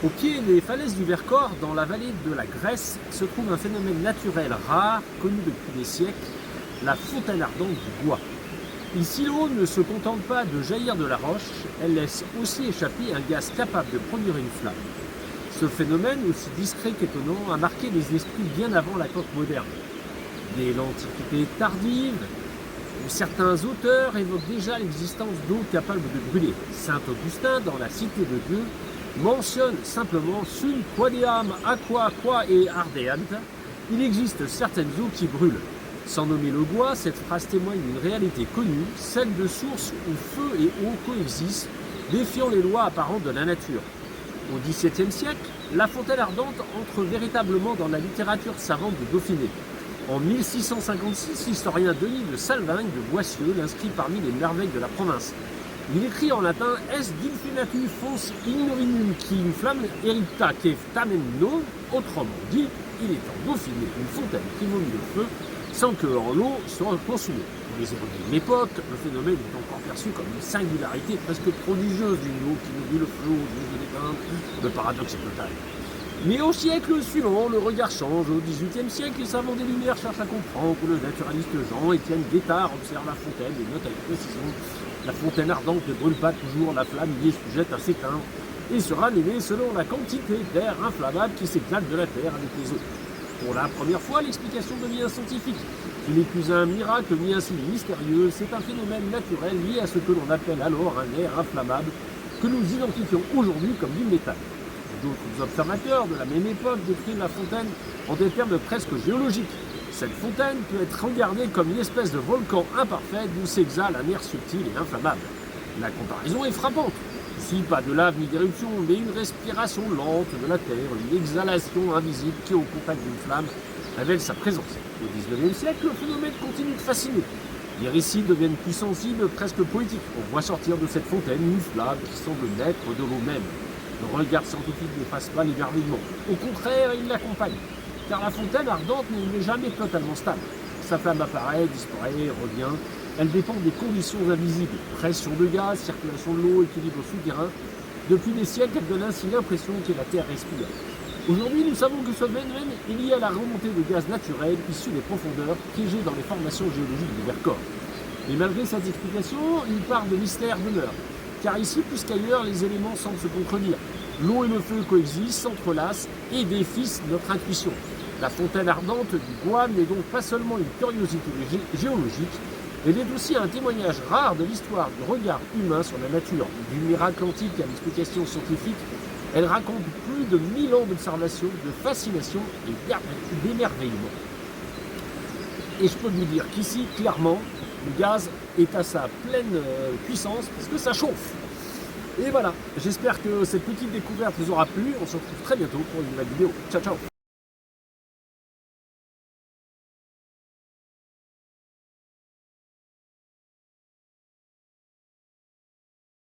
Au pied des falaises du Vercors, dans la vallée de la Grèce, se trouve un phénomène naturel rare, connu depuis des siècles, la fontaine ardente du Gois. Ici, l'eau ne se contente pas de jaillir de la roche, elle laisse aussi échapper un gaz capable de produire une flamme. Ce phénomène, aussi discret qu'étonnant, a marqué les esprits bien avant la l'époque moderne. Dès l'Antiquité tardive, certains auteurs évoquent déjà l'existence d'eau capable de brûler. Saint Augustin, dans la Cité de Dieu, mentionne simplement sum quodiam aqua qua et ardeant. Il existe certaines eaux qui brûlent. Sans nommer le Gois, cette phrase témoigne d'une réalité connue, celle de sources où feu et eau coexistent, défiant les lois apparentes de la nature. Au XVIIe siècle, la fontaine ardente entre véritablement dans la littérature savante du Dauphiné. En 1656, l'historien Denis de Salvagne de Boissieu l'inscrit parmi les merveilles de la province. Il écrit en latin Est d'infinatu fons ignominum qui flamme erita que tamen non, autrement dit, il est en Dauphiné une fontaine qui vomit le feu sans que l'eau soit consumée. Pour les érudits de l'époque, le phénomène est encore perçu comme une singularité presque prodigieuse d'une eau qui nourrit le feu au lieu de l'éteindre. Le paradoxe est total. Mais au siècle suivant, le regard change. Au XVIIIe siècle, les savants des Lumières cherchent à comprendre. Le naturaliste Jean-Étienne Guettard observe la fontaine et note avec précision. La fontaine ardente ne brûle pas toujours, la flamme y est sujette à s'éteindre et sera ranimer selon la quantité d'air inflammable qui s'éclate de la terre avec les eaux. Pour la première fois, l'explication devient scientifique. Ce n'est plus un miracle ni un signe mystérieux, c'est un phénomène naturel lié à ce que l'on appelle alors un air inflammable que nous identifions aujourd'hui comme du méthane. D'autres observateurs de la même époque décrivent la fontaine en des termes presque géologiques. Cette fontaine peut être regardée comme une espèce de volcan imparfait d'où s'exhale un air subtil et inflammable. La comparaison est frappante. Ici, pas de lave ni d'éruption, mais une respiration lente de la terre, une exhalation invisible qui, au contact d'une flamme, révèle sa présence. Au XIXe siècle, le phénomène continue de fasciner. Les récits deviennent plus sensibles, presque poétiques. On voit sortir de cette fontaine une flamme qui semble naître de l'eau même. Le regard scientifique n'efface pas l'émerveillement. Au contraire, il l'accompagne. Car la fontaine ardente n'est jamais totalement stable. Sa flamme apparaît, disparaît, revient. Elle dépend des conditions invisibles. Pression de gaz, circulation de l'eau, équilibre souterrain. Depuis des siècles, elle donne ainsi l'impression que la Terre respire. Aujourd'hui, nous savons que ce phénomène est lié à la remontée de gaz naturel issu des profondeurs piégées dans les formations géologiques du Vercors. Mais malgré cette explication, une part de mystère demeure. Car ici, plus qu'ailleurs, les éléments semblent se contredire. L'eau et le feu coexistent, s'entrelacent et défient notre intuition. La fontaine ardente du Gois n'est donc pas seulement une curiosité géologique, elle est aussi un témoignage rare de l'histoire du regard humain sur la nature. Du miracle antique à l'explication scientifique, elle raconte plus de 1000 ans d'observation, de fascination et d'émerveillement. Et je peux vous dire qu'ici, clairement, le gaz est à sa pleine puissance parce que ça chauffe. Et voilà, j'espère que cette petite découverte vous aura plu. On se retrouve très bientôt pour une nouvelle vidéo. Ciao, ciao!